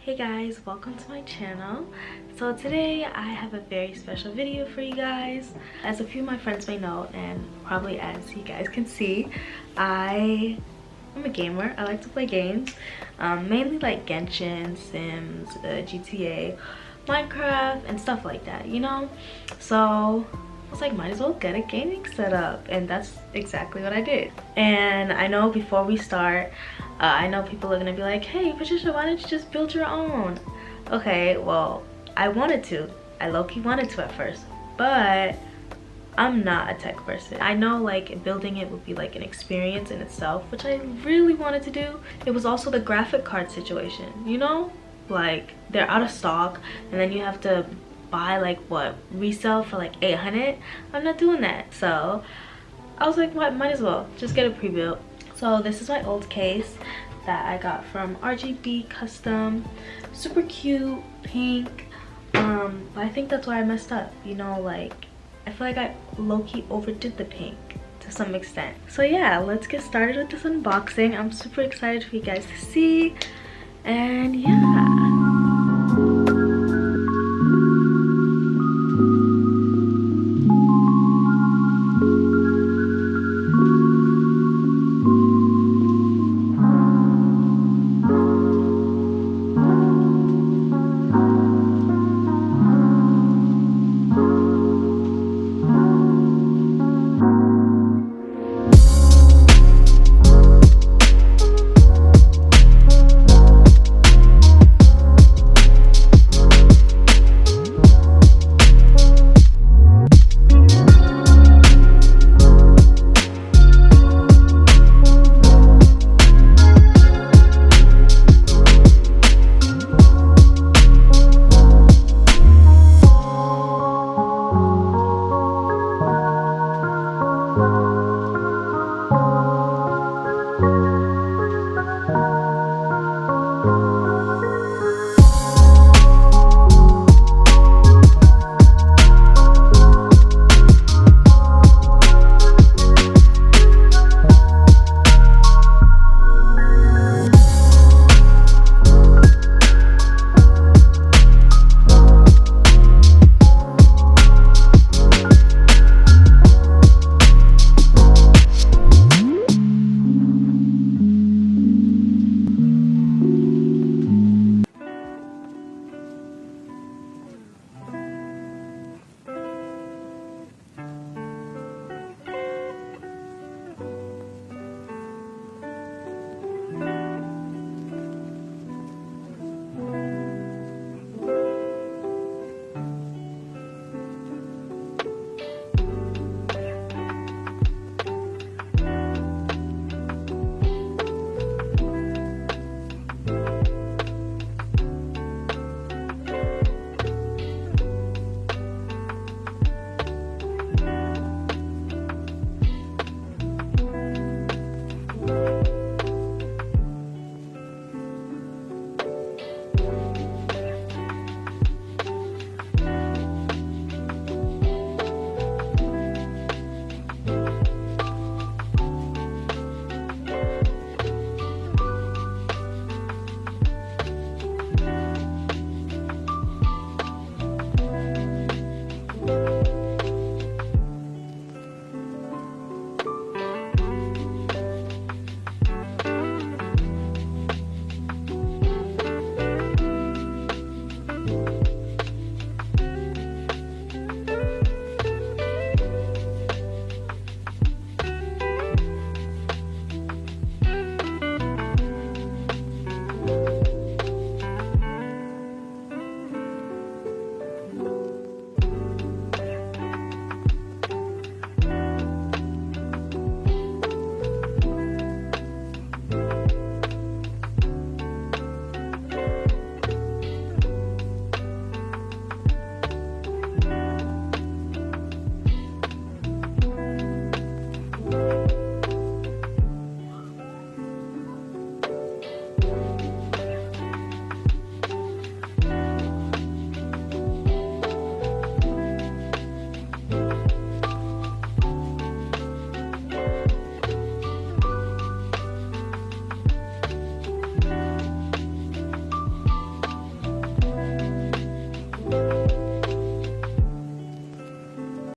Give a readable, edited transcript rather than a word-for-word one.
Hey guys, welcome to my channel. So today I have a very special video for you guys. As a few of my friends may know, and probably as you guys can see, I'm a gamer. I like to play games, mainly like Genshin, Sims, GTA, Minecraft, and stuff like that, you know? So I was like, might as well get a gaming setup, and that's exactly what I did. And I know before we start, I know people are gonna be like, hey Patricia, why didn't you just build your own? Okay, well, I wanted to. I low-key wanted to at first, but I'm not a tech person. I know like building it would be like an experience in itself, which I really wanted to do. It was also the graphic card situation, you know? Like they're out of stock and then you have to buy like what, resell for like 800. I'm not doing that. So I was like, what, might as well just get it pre-built. So this is my old case that I got from RGB Custom. Super cute, pink. But I think that's why I messed up, you know, like I feel like I low-key overdid the pink to some extent. So yeah, let's get started with this unboxing. I'm super excited for you guys to see. And yeah,